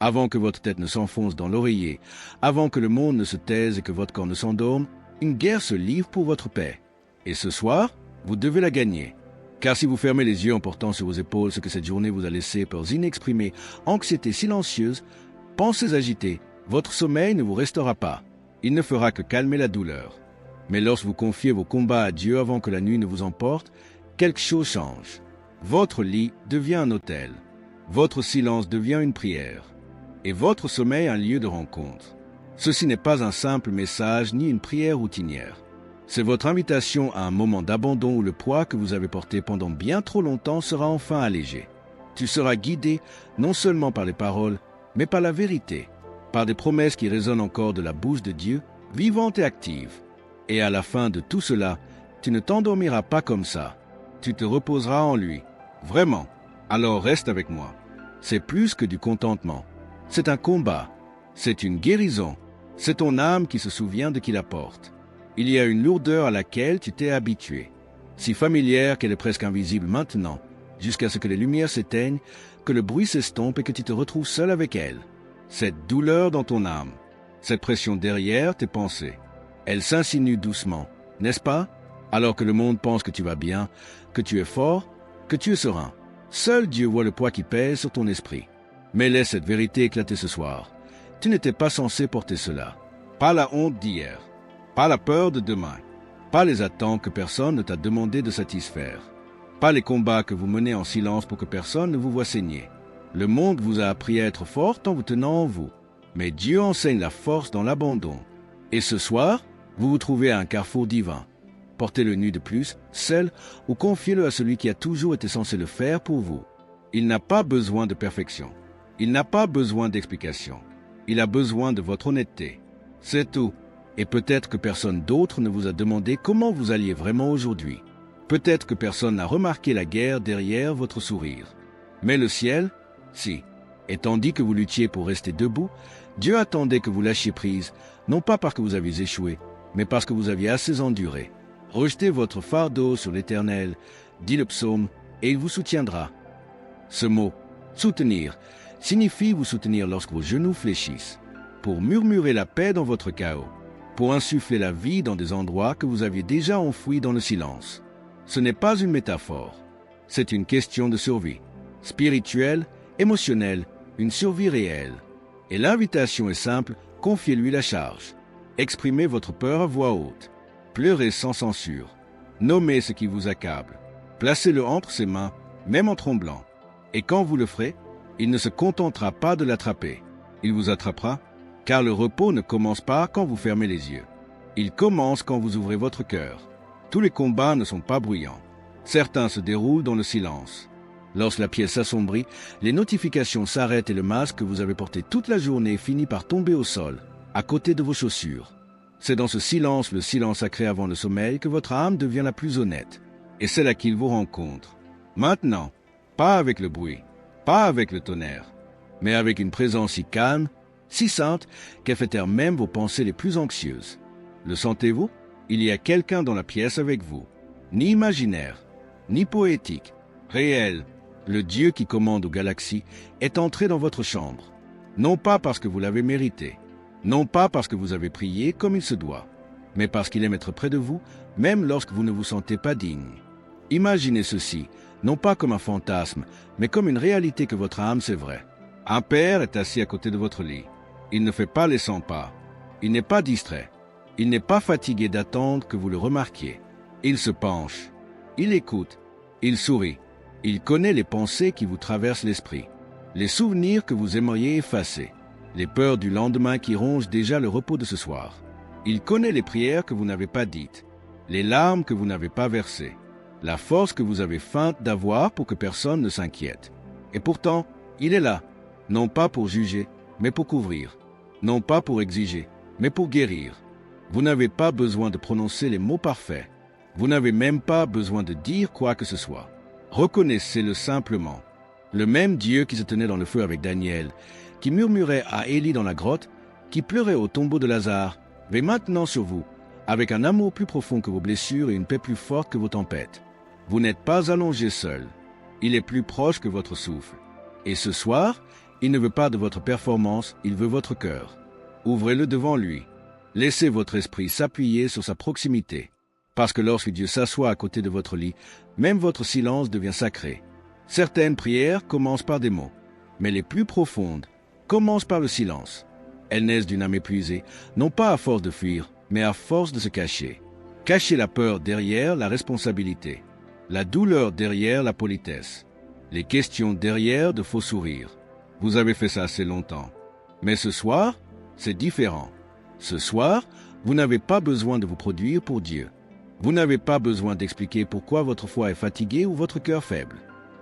Avant que votre tête ne s'enfonce dans l'oreiller, avant que le monde ne se taise et que votre corps ne s'endorme, une guerre se livre pour votre paix. Et ce soir, vous devez la gagner. Car si vous fermez les yeux en portant sur vos épaules ce que cette journée vous a laissé, peurs inexprimées, anxiété silencieuse, pensées agitées, votre sommeil ne vous restera pas. Il ne fera que calmer la douleur. Mais lorsque vous confiez vos combats à Dieu avant que la nuit ne vous emporte, quelque chose change. Votre lit devient un autel. Votre silence devient une prière. Et votre sommeil un lieu de rencontre. Ceci n'est pas un simple message ni une prière routinière. C'est votre invitation à un moment d'abandon où le poids que vous avez porté pendant bien trop longtemps sera enfin allégé. Tu seras guidé non seulement par les paroles, mais par la vérité, par des promesses qui résonnent encore de la bouche de Dieu, vivantes et actives. Et à la fin de tout cela, tu ne t'endormiras pas comme ça. Tu te reposeras en lui. Vraiment. Alors reste avec moi. C'est plus que du contentement. C'est un combat. C'est une guérison. C'est ton âme qui se souvient de qui la porte. Il y a une lourdeur à laquelle tu t'es habitué, si familière qu'elle est presque invisible maintenant, jusqu'à ce que les lumières s'éteignent, que le bruit s'estompe et que tu te retrouves seul avec elle. Cette douleur dans ton âme, cette pression derrière tes pensées, elle s'insinue doucement, n'est-ce pas? Alors que le monde pense que tu vas bien, que tu es fort, que tu es serein. Seul Dieu voit le poids qui pèse sur ton esprit. Mais laisse cette vérité éclater ce soir. Tu n'étais pas censé porter cela. Pas la honte d'hier. Pas la peur de demain, pas les attentes que personne ne t'a demandé de satisfaire, pas les combats que vous menez en silence pour que personne ne vous voie saigner. Le monde vous a appris à être fort en vous tenant en vous, mais Dieu enseigne la force dans l'abandon. Et ce soir, vous vous trouvez à un carrefour divin. Portez-le nu de plus, seul, ou confiez-le à celui qui a toujours été censé le faire pour vous. Il n'a pas besoin de perfection. Il n'a pas besoin d'explication. Il a besoin de votre honnêteté. C'est tout. Et peut-être que personne d'autre ne vous a demandé comment vous alliez vraiment aujourd'hui. Peut-être que personne n'a remarqué la guerre derrière votre sourire. Mais le ciel, si. Et tandis que vous luttiez pour rester debout, Dieu attendait que vous lâchiez prise, non pas parce que vous aviez échoué, mais parce que vous aviez assez enduré. Rejetez votre fardeau sur l'Éternel, dit le psaume, et il vous soutiendra. Ce mot, soutenir, signifie vous soutenir lorsque vos genoux fléchissent, pour murmurer la paix dans votre chaos, pour insuffler la vie dans des endroits que vous aviez déjà enfouis dans le silence. Ce n'est pas une métaphore, c'est une question de survie, spirituelle, émotionnelle, une survie réelle. Et l'invitation est simple, confiez-lui la charge. Exprimez votre peur à voix haute, pleurez sans censure, nommez ce qui vous accable, placez-le entre ses mains, même en tremblant. Et quand vous le ferez, il ne se contentera pas de l'attraper, il vous attrapera, car le repos ne commence pas quand vous fermez les yeux. Il commence quand vous ouvrez votre cœur. Tous les combats ne sont pas bruyants. Certains se déroulent dans le silence. Lorsque la pièce s'assombrit, les notifications s'arrêtent et le masque que vous avez porté toute la journée finit par tomber au sol, à côté de vos chaussures. C'est dans ce silence, le silence sacré avant le sommeil, que votre âme devient la plus honnête. Et c'est là qu'il vous rencontre. Maintenant, pas avec le bruit, pas avec le tonnerre, mais avec une présence si calme, si sainte, qu'elle fait taire même vos pensées les plus anxieuses. Le sentez-vous? Il y a quelqu'un dans la pièce avec vous. Ni imaginaire, ni poétique, réel. Le Dieu qui commande aux galaxies est entré dans votre chambre. Non pas parce que vous l'avez mérité, non pas parce que vous avez prié comme il se doit, mais parce qu'il aime être près de vous, même lorsque vous ne vous sentez pas digne. Imaginez ceci, non pas comme un fantasme, mais comme une réalité que votre âme sait vraie. Un père est assis à côté de votre lit. Il ne fait pas les 100 pas. Il n'est pas distrait. Il n'est pas fatigué d'attendre que vous le remarquiez. Il se penche. Il écoute. Il sourit. Il connaît les pensées qui vous traversent l'esprit, les souvenirs que vous aimeriez effacer, les peurs du lendemain qui rongent déjà le repos de ce soir. Il connaît les prières que vous n'avez pas dites, les larmes que vous n'avez pas versées, la force que vous avez feinte d'avoir pour que personne ne s'inquiète. Et pourtant, il est là, non pas pour juger, mais pour couvrir, non pas pour exiger, mais pour guérir. Vous n'avez pas besoin de prononcer les mots parfaits. Vous n'avez même pas besoin de dire quoi que ce soit. Reconnaissez-le simplement. Le même Dieu qui se tenait dans le feu avec Daniel, qui murmurait à Élie dans la grotte, qui pleurait au tombeau de Lazare, veille maintenant sur vous, avec un amour plus profond que vos blessures et une paix plus forte que vos tempêtes. Vous n'êtes pas allongé seul. Il est plus proche que votre souffle. Et ce soir, Il ne veut pas de votre performance, il veut votre cœur. Ouvrez-le devant lui. Laissez votre esprit s'appuyer sur sa proximité. Parce que lorsque Dieu s'assoit à côté de votre lit, même votre silence devient sacré. Certaines prières commencent par des mots, mais les plus profondes commencent par le silence. Elles naissent d'une âme épuisée, non pas à force de fuir, mais à force de se cacher. Cacher la peur derrière la responsabilité, la douleur derrière la politesse, les questions derrière de faux sourires. Vous avez fait ça assez longtemps. Mais ce soir, c'est différent. Ce soir, vous n'avez pas besoin de vous produire pour Dieu. Vous n'avez pas besoin d'expliquer pourquoi votre foi est fatiguée ou votre cœur faible.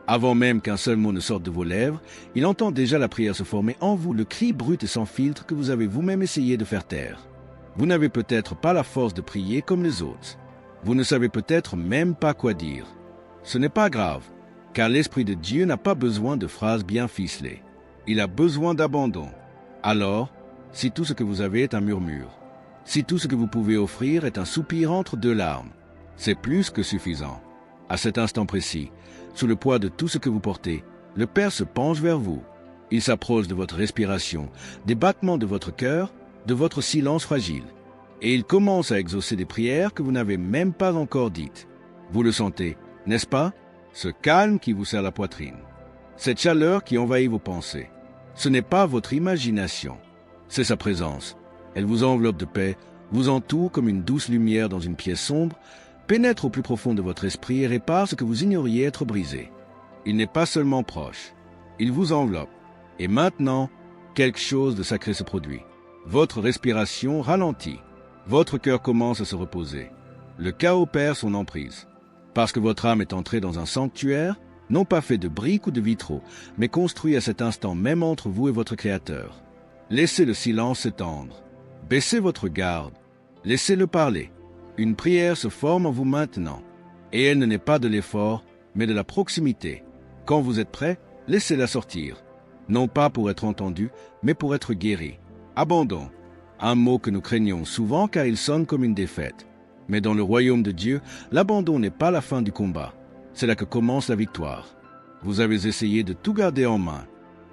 Avant même qu'un seul mot ne sorte de vos lèvres, il entend déjà la prière se former en vous, le cri brut et sans filtre que vous avez vous-même essayé de faire taire. Vous n'avez peut-être pas la force de prier comme les autres. Vous ne savez peut-être même pas quoi dire. Ce n'est pas grave, car l'Esprit de Dieu n'a pas besoin de phrases bien ficelées. Il a besoin d'abandon. Alors, si tout ce que vous avez est un murmure, si tout ce que vous pouvez offrir est un soupir entre deux larmes, c'est plus que suffisant. À cet instant précis, sous le poids de tout ce que vous portez, le Père se penche vers vous. Il s'approche de votre respiration, des battements de votre cœur, de votre silence fragile. Et il commence à exaucer des prières que vous n'avez même pas encore dites. Vous le sentez, n'est-ce pas? Ce calme qui vous serre la poitrine. Cette chaleur qui envahit vos pensées. Ce n'est pas votre imagination. C'est sa présence. Elle vous enveloppe de paix, vous entoure comme une douce lumière dans une pièce sombre, pénètre au plus profond de votre esprit et répare ce que vous ignoriez être brisé. Il n'est pas seulement proche, il vous enveloppe. Et maintenant, quelque chose de sacré se produit. Votre respiration ralentit. Votre cœur commence à se reposer. Le chaos perd son emprise. Parce que votre âme est entrée dans un sanctuaire, non pas fait de briques ou de vitraux, mais construit à cet instant même entre vous et votre Créateur. Laissez le silence s'étendre. Baissez votre garde. Laissez-le parler. Une prière se forme en vous maintenant. Et elle ne naît pas de l'effort, mais de la proximité. Quand vous êtes prêt, laissez-la sortir. Non pas pour être entendu, mais pour être guéri. Abandon. Un mot que nous craignons souvent car il sonne comme une défaite. Mais dans le royaume de Dieu, l'abandon n'est pas la fin du combat. C'est là que commence la victoire. Vous avez essayé de tout garder en main.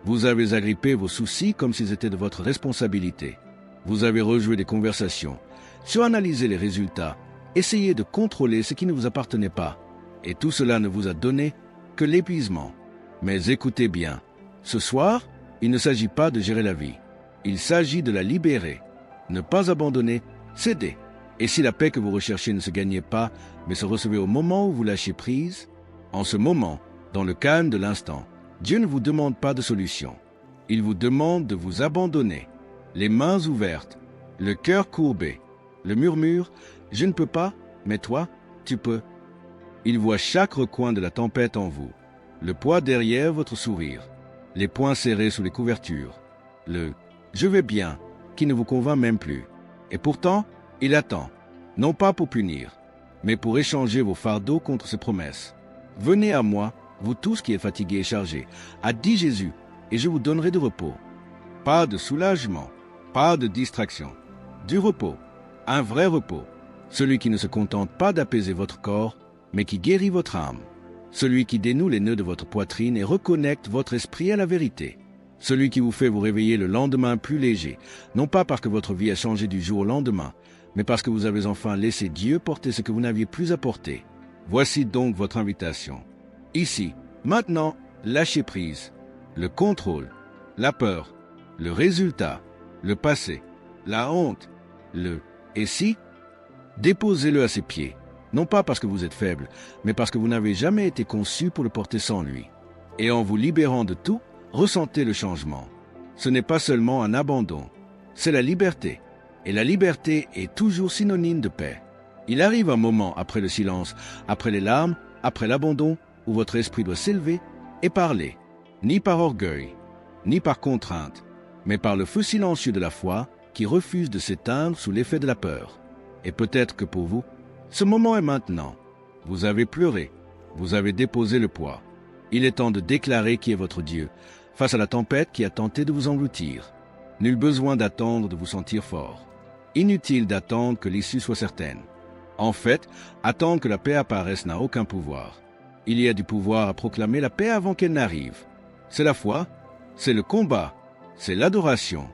Vous avez agrippé vos soucis comme s'ils étaient de votre responsabilité. Vous avez rejoué des conversations, suranalysé les résultats, essayé de contrôler ce qui ne vous appartenait pas. Et tout cela ne vous a donné que l'épuisement. Mais écoutez bien, ce soir, il ne s'agit pas de gérer la vie. Il s'agit de la libérer. Ne pas abandonner, céder. Et si la paix que vous recherchez ne se gagnait pas, mais se recevait au moment où vous lâchez prise, en ce moment, dans le calme de l'instant, Dieu ne vous demande pas de solution. Il vous demande de vous abandonner, les mains ouvertes, le cœur courbé, le murmure « Je ne peux pas, mais toi, tu peux ». Il voit chaque recoin de la tempête en vous, le poids derrière votre sourire, les poings serrés sous les couvertures, le « Je vais bien » qui ne vous convainc même plus. Et pourtant, il attend, non pas pour punir, mais pour échanger vos fardeaux contre ses promesses. « Venez à moi, vous tous qui êtes fatigués et chargés, a dit Jésus, et je vous donnerai du repos. » Pas de soulagement, pas de distraction, du repos, un vrai repos, celui qui ne se contente pas d'apaiser votre corps, mais qui guérit votre âme, celui qui dénoue les nœuds de votre poitrine et reconnecte votre esprit à la vérité, celui qui vous fait vous réveiller le lendemain plus léger, non pas parce que votre vie a changé du jour au lendemain, mais parce que vous avez enfin laissé Dieu porter ce que vous n'aviez plus à porter. Voici donc votre invitation. Ici, maintenant, lâchez prise, le contrôle, la peur, le résultat, le passé, la honte, le « et si ?» Déposez-le à ses pieds, non pas parce que vous êtes faible, mais parce que vous n'avez jamais été conçu pour le porter sans lui. Et en vous libérant de tout, ressentez le changement. Ce n'est pas seulement un abandon, c'est la liberté. Et la liberté est toujours synonyme de paix. Il arrive un moment après le silence, après les larmes, après l'abandon, où votre esprit doit s'élever et parler, ni par orgueil, ni par contrainte, mais par le feu silencieux de la foi qui refuse de s'éteindre sous l'effet de la peur. Et peut-être que pour vous, ce moment est maintenant. Vous avez pleuré, vous avez déposé le poids. Il est temps de déclarer qui est votre Dieu, face à la tempête qui a tenté de vous engloutir. Nul besoin d'attendre de vous sentir fort. Inutile d'attendre que l'issue soit certaine. En fait, attendre que la paix apparaisse n'a aucun pouvoir. Il y a du pouvoir à proclamer la paix avant qu'elle n'arrive. C'est la foi, c'est le combat, c'est l'adoration.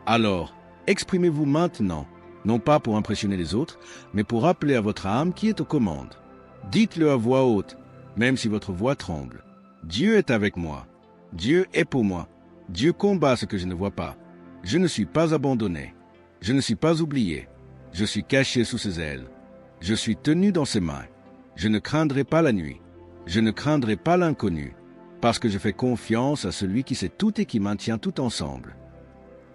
Alors, exprimez-vous maintenant, non pas pour impressionner les autres, mais pour rappeler à votre âme qui est aux commandes. Dites-le à voix haute, même si votre voix tremble. Dieu est avec moi. Dieu est pour moi. Dieu combat ce que je ne vois pas. Je ne suis pas abandonné. Je ne suis pas oublié. Je suis caché sous ses ailes. Je suis tenu dans ses mains. Je ne craindrai pas la nuit. Je ne craindrai pas l'inconnu, parce que je fais confiance à celui qui sait tout et qui maintient tout ensemble.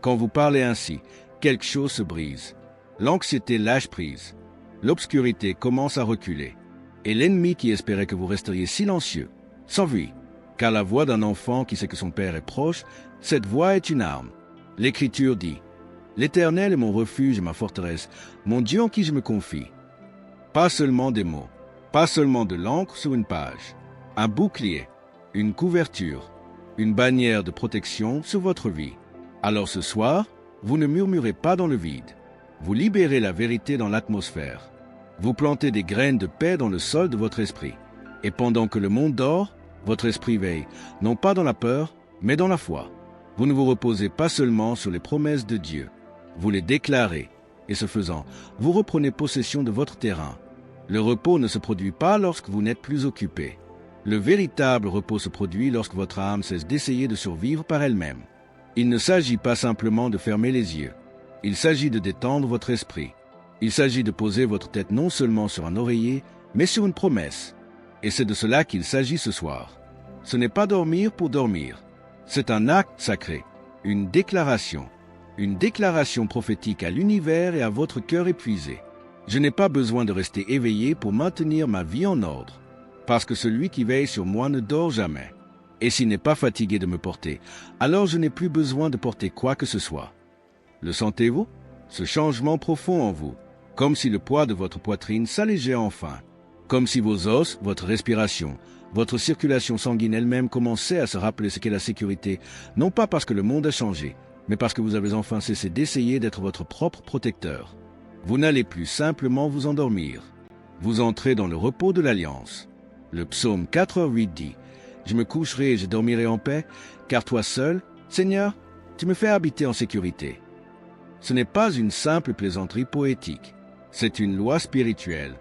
Quand vous parlez ainsi, quelque chose se brise. L'anxiété lâche prise. L'obscurité commence à reculer. Et l'ennemi qui espérait que vous resteriez silencieux s'enfuit. Car la voix d'un enfant qui sait que son père est proche, cette voix est une arme. L'Écriture dit, « L'Éternel est mon refuge et ma forteresse, mon Dieu en qui je me confie. » Pas seulement des mots, pas seulement de l'encre sur une page, un bouclier, une couverture, une bannière de protection sur votre vie. Alors ce soir, vous ne murmurez pas dans le vide. Vous libérez la vérité dans l'atmosphère. Vous plantez des graines de paix dans le sol de votre esprit. Et pendant que le monde dort, votre esprit veille, non pas dans la peur, mais dans la foi. Vous ne vous reposez pas seulement sur les promesses de Dieu. Vous les déclarez, et ce faisant, vous reprenez possession de votre terrain. Le repos ne se produit pas lorsque vous n'êtes plus occupé. Le véritable repos se produit lorsque votre âme cesse d'essayer de survivre par elle-même. Il ne s'agit pas simplement de fermer les yeux. Il s'agit de détendre votre esprit. Il s'agit de poser votre tête non seulement sur un oreiller, mais sur une promesse. Et c'est de cela qu'il s'agit ce soir. Ce n'est pas dormir pour dormir. C'est un acte sacré, une déclaration prophétique à l'univers et à votre cœur épuisé. Je n'ai pas besoin de rester éveillé pour maintenir ma vie en ordre, parce que celui qui veille sur moi ne dort jamais. Et s'il n'est pas fatigué de me porter, alors je n'ai plus besoin de porter quoi que ce soit. Le sentez-vous? Ce changement profond en vous, comme si le poids de votre poitrine s'allégeait enfin, comme si vos os, votre respiration, votre circulation sanguine elle-même commençaient à se rappeler ce qu'est la sécurité, non pas parce que le monde a changé, mais parce que vous avez enfin cessé d'essayer d'être votre propre protecteur. Vous n'allez plus simplement vous endormir. Vous entrez dans le repos de l'Alliance. Le psaume 4:8 dit, « Je me coucherai et je dormirai en paix, car toi seul, Seigneur, tu me fais habiter en sécurité. » Ce n'est pas une simple plaisanterie poétique, c'est une loi spirituelle.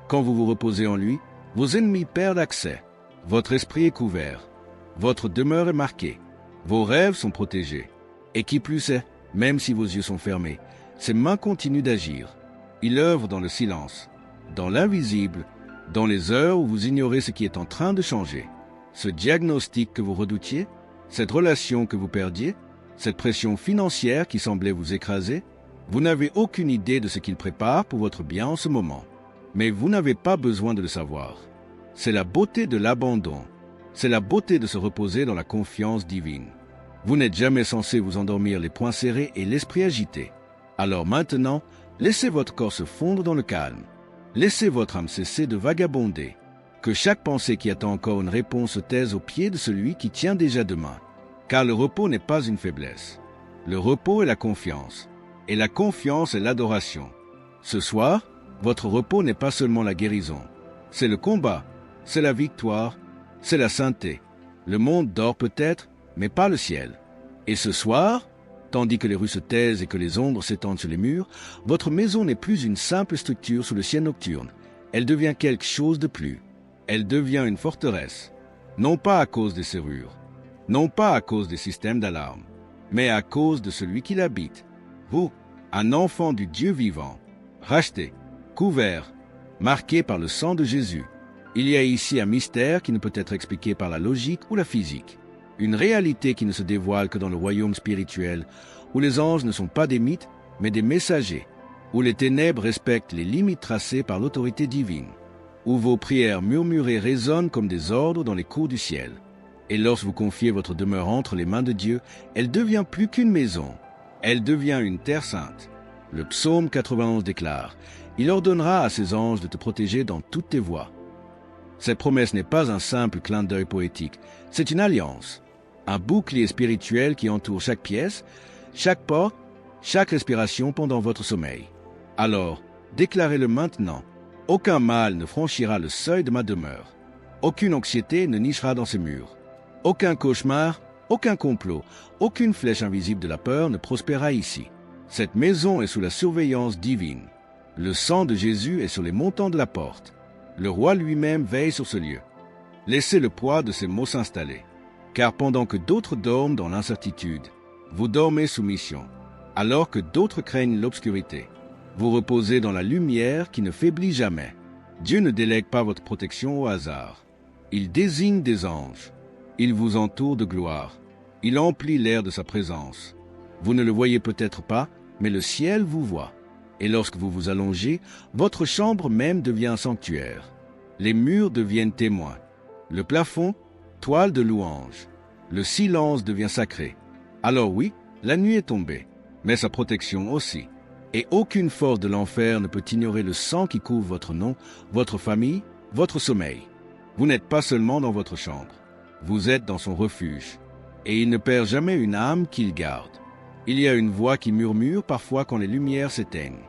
Quand vous vous reposez en lui, vos ennemis perdent accès. Votre esprit est couvert. Votre demeure est marquée. Vos rêves sont protégés. Et qui plus est, même si vos yeux sont fermés, ses mains continuent d'agir. Il œuvre dans le silence, dans l'invisible, dans les heures où vous ignorez ce qui est en train de changer. Ce diagnostic que vous redoutiez, cette relation que vous perdiez, cette pression financière qui semblait vous écraser, vous n'avez aucune idée de ce qu'il prépare pour votre bien en ce moment. Mais vous n'avez pas besoin de le savoir. C'est la beauté de l'abandon. C'est la beauté de se reposer dans la confiance divine. Vous n'êtes jamais censé vous endormir les poings serrés et l'esprit agité. Alors maintenant, laissez votre corps se fondre dans le calme. Laissez votre âme cesser de vagabonder. Que chaque pensée qui attend encore une réponse se taise au pied de celui qui tient déjà demain. Car le repos n'est pas une faiblesse. Le repos est la confiance. Et la confiance est l'adoration. Ce soir, votre repos n'est pas seulement la guérison. C'est le combat, c'est la victoire, c'est la sainteté. Le monde dort peut-être, mais pas le ciel. Et ce soir, tandis que les rues se taisent et que les ombres s'étendent sur les murs, votre maison n'est plus une simple structure sous le ciel nocturne. Elle devient quelque chose de plus. Elle devient une forteresse. Non pas à cause des serrures, non pas à cause des systèmes d'alarme, mais à cause de celui qui l'habite. Vous, un enfant du Dieu vivant, racheté, couvert, marqué par le sang de Jésus. Il y a ici un mystère qui ne peut être expliqué par la logique ou la physique. Une réalité qui ne se dévoile que dans le royaume spirituel, où les anges ne sont pas des mythes, mais des messagers, où les ténèbres respectent les limites tracées par l'autorité divine, où vos prières murmurées résonnent comme des ordres dans les cours du ciel. Et lorsque vous confiez votre demeure entre les mains de Dieu, elle devient plus qu'une maison, elle devient une terre sainte. Le psaume 91 déclare, « Il ordonnera à ses anges de te protéger dans toutes tes voies. » Cette promesse n'est pas un simple clin d'œil poétique, c'est une alliance, un bouclier spirituel qui entoure chaque pièce, chaque porte, chaque respiration pendant votre sommeil. Alors, déclarez-le maintenant, aucun mal ne franchira le seuil de ma demeure, aucune anxiété ne nichera dans ses murs, aucun cauchemar Aucun complot, aucune flèche invisible de la peur ne prospérera ici. Cette maison est sous la surveillance divine. Le sang de Jésus est sur les montants de la porte. Le roi lui-même veille sur ce lieu. Laissez le poids de ces mots s'installer. Car pendant que d'autres dorment dans l'incertitude, vous dormez sous mission. Alors que d'autres craignent l'obscurité, vous reposez dans la lumière qui ne faiblit jamais. Dieu ne délègue pas votre protection au hasard. Il désigne des anges. Il vous entoure de gloire. Il emplit l'air de sa présence. Vous ne le voyez peut-être pas, mais le ciel vous voit. Et lorsque vous vous allongez, votre chambre même devient un sanctuaire. Les murs deviennent témoins. Le plafond, toile de louange. Le silence devient sacré. Alors oui, la nuit est tombée, mais sa protection aussi. Et aucune force de l'enfer ne peut ignorer le sang qui couvre votre nom, votre famille, votre sommeil. Vous n'êtes pas seulement dans votre chambre. Vous êtes dans son refuge. Et il ne perd jamais une âme qu'il garde. Il y a une voix qui murmure parfois quand les lumières s'éteignent.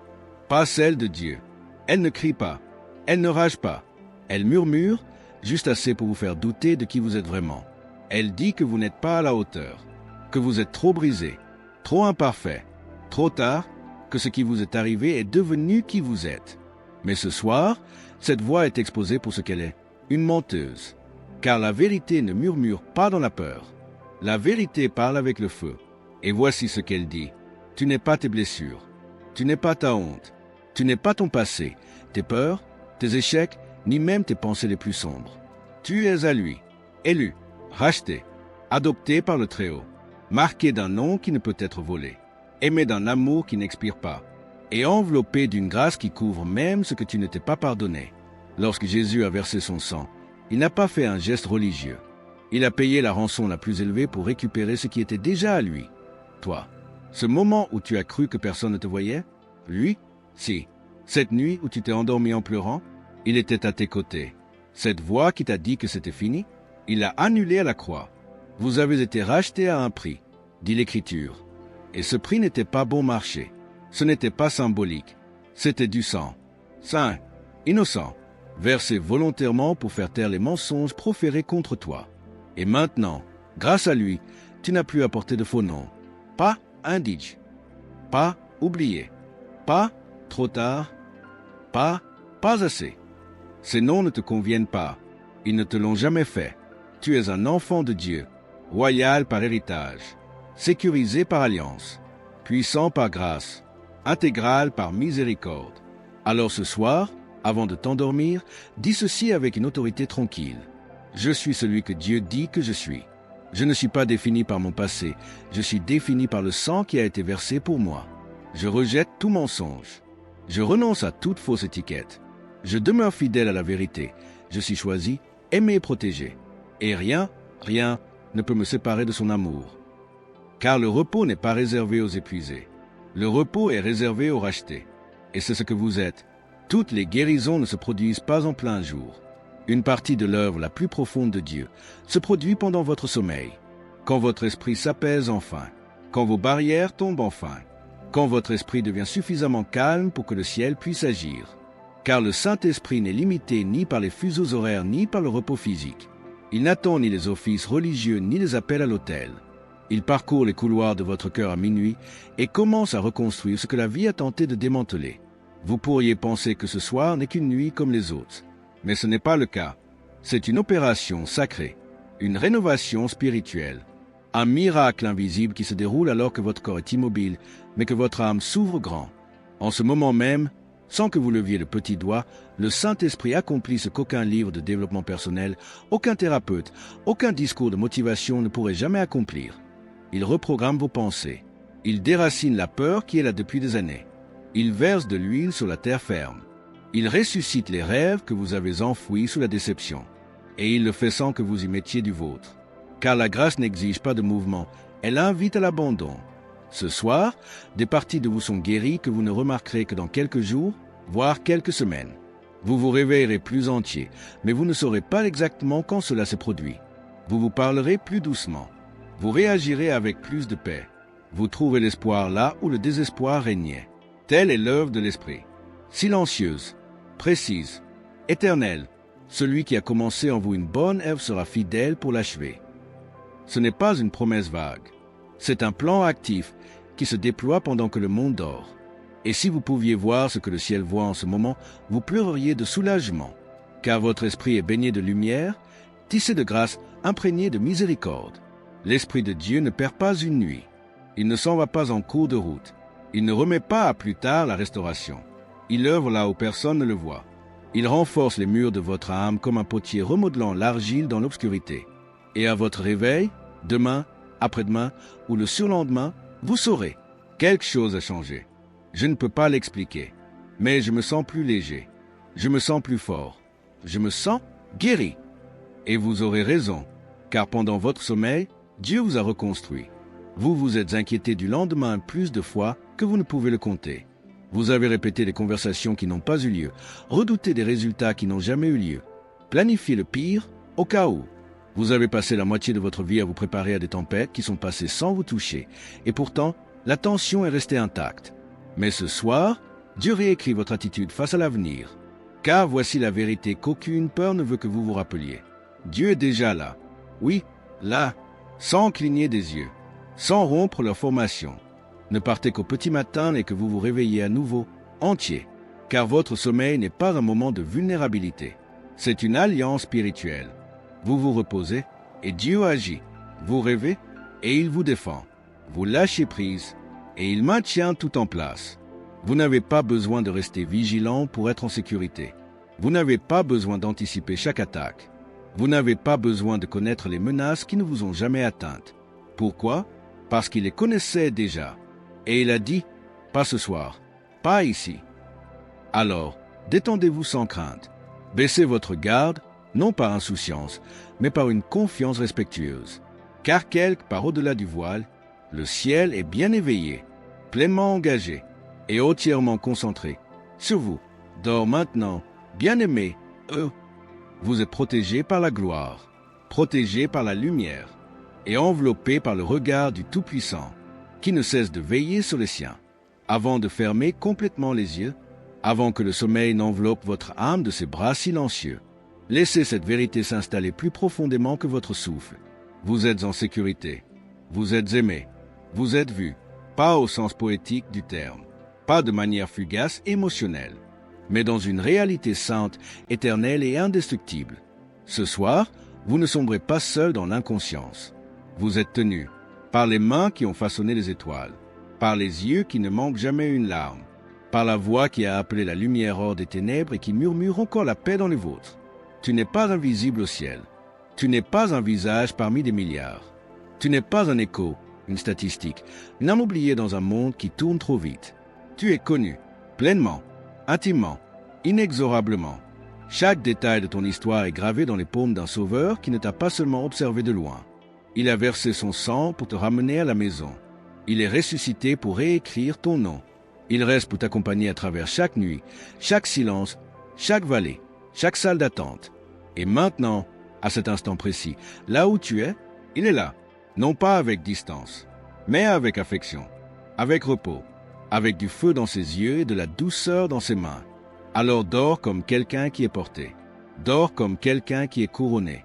Pas celle de Dieu. Elle ne crie pas. Elle ne rage pas. Elle murmure, juste assez pour vous faire douter de qui vous êtes vraiment. Elle dit que vous n'êtes pas à la hauteur, que vous êtes trop brisé, trop imparfait, trop tard, que ce qui vous est arrivé est devenu qui vous êtes. Mais ce soir, cette voix est exposée pour ce qu'elle est, une menteuse. Car la vérité ne murmure pas dans la peur. La vérité parle avec le feu. Et voici ce qu'elle dit. Tu n'es pas tes blessures. Tu n'es pas ta honte. Tu n'es pas ton passé, tes peurs, tes échecs, ni même tes pensées les plus sombres. Tu es à lui, élu, racheté, adopté par le Très-Haut, marqué d'un nom qui ne peut être volé, aimé d'un amour qui n'expire pas, et enveloppé d'une grâce qui couvre même ce que tu ne t'es pas pardonné. Lorsque Jésus a versé son sang, il n'a pas fait un geste religieux. Il a payé la rançon la plus élevée pour récupérer ce qui était déjà à lui. Toi, ce moment où tu as cru que personne ne te voyait, lui, si. Cette nuit où tu t'es endormi en pleurant, il était à tes côtés. Cette voix qui t'a dit que c'était fini, il l'a annulée à la croix. Vous avez été rachetés à un prix, dit l'Écriture. Et ce prix n'était pas bon marché. Ce n'était pas symbolique. C'était du sang. Saint, innocent, versé volontairement pour faire taire les mensonges proférés contre toi. Et maintenant, grâce à lui, tu n'as plus à porter de faux noms. Pas indige. Pas oublié. Pas trop tard. Pas assez. Ces noms ne te conviennent pas. Ils ne te l'ont jamais fait. Tu es un enfant de Dieu, royal par héritage, sécurisé par alliance, puissant par grâce, intégral par miséricorde. Alors ce soir, avant de t'endormir, dis ceci avec une autorité tranquille. Je suis celui que Dieu dit que je suis. Je ne suis pas défini par mon passé, je suis défini par le sang qui a été versé pour moi. Je rejette tout mensonge. Je renonce à toute fausse étiquette. Je demeure fidèle à la vérité. Je suis choisi, aimé et protégé. Et rien ne peut me séparer de son amour. Car le repos n'est pas réservé aux épuisés. Le repos est réservé aux rachetés. Et c'est ce que vous êtes. Toutes les guérisons ne se produisent pas en plein jour. Une partie de l'œuvre la plus profonde de Dieu se produit pendant votre sommeil, quand votre esprit s'apaise enfin, quand vos barrières tombent enfin, quand votre esprit devient suffisamment calme pour que le ciel puisse agir. Car le Saint-Esprit n'est limité ni par les fuseaux horaires ni par le repos physique. Il n'attend ni les offices religieux ni les appels à l'autel. Il parcourt les couloirs de votre cœur à minuit et commence à reconstruire ce que la vie a tenté de démanteler. Vous pourriez penser que ce soir n'est qu'une nuit comme les autres. Mais ce n'est pas le cas. C'est une opération sacrée, une rénovation spirituelle, un miracle invisible qui se déroule alors que votre corps est immobile, mais que votre âme s'ouvre grand. En ce moment même, sans que vous leviez le petit doigt, le Saint-Esprit accomplit ce qu'aucun livre de développement personnel, aucun thérapeute, aucun discours de motivation ne pourrait jamais accomplir. Il reprogramme vos pensées. Il déracine la peur qui est là depuis des années. Il verse de l'huile sur la terre ferme. Il ressuscite les rêves que vous avez enfouis sous la déception. Et il le fait sans que vous y mettiez du vôtre. Car la grâce n'exige pas de mouvement, elle invite à l'abandon. Ce soir, des parties de vous sont guéries que vous ne remarquerez que dans quelques jours, voire quelques semaines. Vous vous réveillerez plus entier, mais vous ne saurez pas exactement quand cela se produit. Vous vous parlerez plus doucement. Vous réagirez avec plus de paix. Vous trouverez l'espoir là où le désespoir régnait. Telle est l'œuvre de l'Esprit. Silencieuse, précise, éternelle, celui qui a commencé en vous une bonne œuvre sera fidèle pour l'achever. Ce n'est pas une promesse vague. C'est un plan actif qui se déploie pendant que le monde dort. Et si vous pouviez voir ce que le ciel voit en ce moment, vous pleureriez de soulagement, car votre esprit est baigné de lumière, tissé de grâce, imprégné de miséricorde. L'Esprit de Dieu ne perd pas une nuit. Il ne s'en va pas en cours de route. Il ne remet pas à plus tard la restauration. Il œuvre là où personne ne le voit. Il renforce les murs de votre âme comme un potier remodelant l'argile dans l'obscurité. Et à votre réveil, demain, après-demain ou le surlendemain, vous saurez, quelque chose a changé. Je ne peux pas l'expliquer, mais je me sens plus léger. Je me sens plus fort. Je me sens guéri. Et vous aurez raison, car pendant votre sommeil, Dieu vous a reconstruit. Vous vous êtes inquiété du lendemain plus de fois que vous ne pouvez le compter. Vous avez répété des conversations qui n'ont pas eu lieu, redouté des résultats qui n'ont jamais eu lieu, planifié le pire au cas où. Vous avez passé la moitié de votre vie à vous préparer à des tempêtes qui sont passées sans vous toucher, et pourtant, la tension est restée intacte. Mais ce soir, Dieu réécrit votre attitude face à l'avenir, car voici la vérité qu'aucune peur ne veut que vous vous rappeliez. Dieu est déjà là, oui, là, sans cligner des yeux, sans rompre leur formation. Ne partez qu'au petit matin et que vous vous réveillez à nouveau, entier, car votre sommeil n'est pas un moment de vulnérabilité. C'est une alliance spirituelle. Vous vous reposez et Dieu agit. Vous rêvez et il vous défend. Vous lâchez prise et il maintient tout en place. Vous n'avez pas besoin de rester vigilant pour être en sécurité. Vous n'avez pas besoin d'anticiper chaque attaque. Vous n'avez pas besoin de connaître les menaces qui ne vous ont jamais atteintes. Pourquoi? Parce qu'il les connaissait déjà. Et il a dit, pas ce soir, pas ici. Alors, détendez-vous sans crainte. Baissez votre garde, non par insouciance, mais par une confiance respectueuse. Car quelque part au-delà du voile, le ciel est bien éveillé, pleinement engagé et entièrement concentré sur vous. Dors maintenant, bien-aimé, vous êtes protégé par la gloire, protégé par la lumière et enveloppé par le regard du Tout-Puissant, qui ne cesse de veiller sur les siens, avant de fermer complètement les yeux, avant que le sommeil n'enveloppe votre âme de ses bras silencieux. Laissez cette vérité s'installer plus profondément que votre souffle. Vous êtes en sécurité, vous êtes aimé, vous êtes vu, pas au sens poétique du terme, pas de manière fugace, émotionnelle, mais dans une réalité sainte, éternelle et indestructible. Ce soir, vous ne sombrez pas seul dans l'inconscience. Vous êtes tenu par les mains qui ont façonné les étoiles, par les yeux qui ne manquent jamais une larme, par la voix qui a appelé la lumière hors des ténèbres et qui murmure encore la paix dans les vôtres. Tu n'es pas invisible au ciel. Tu n'es pas un visage parmi des milliards. Tu n'es pas un écho, une statistique, une âme oubliée dans un monde qui tourne trop vite. Tu es connu, pleinement, intimement, inexorablement. Chaque détail de ton histoire est gravé dans les paumes d'un sauveur qui ne t'a pas seulement observé de loin. Il a versé son sang pour te ramener à la maison. Il est ressuscité pour réécrire ton nom. Il reste pour t'accompagner à travers chaque nuit, chaque silence, chaque vallée, chaque salle d'attente. Et maintenant, à cet instant précis, là où tu es, il est là, non pas avec distance, mais avec affection, avec repos, avec du feu dans ses yeux et de la douceur dans ses mains. Alors dors comme quelqu'un qui est porté, dors comme quelqu'un qui est couronné,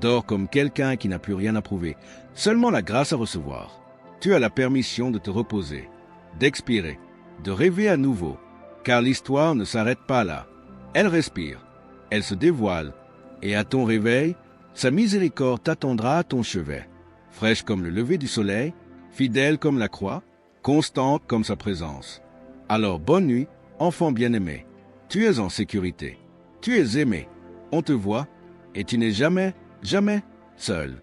dors comme quelqu'un qui n'a plus rien à prouver, seulement la grâce à recevoir. Tu as la permission de te reposer, d'expirer, de rêver à nouveau, car l'histoire ne s'arrête pas là. Elle respire, elle se dévoile, et à ton réveil, sa miséricorde t'attendra à ton chevet, fraîche comme le lever du soleil, fidèle comme la croix, constante comme sa présence. Alors bonne nuit, enfant bien-aimé. Tu es en sécurité, tu es aimé, on te voit, et tu n'es jamais, jamais seul.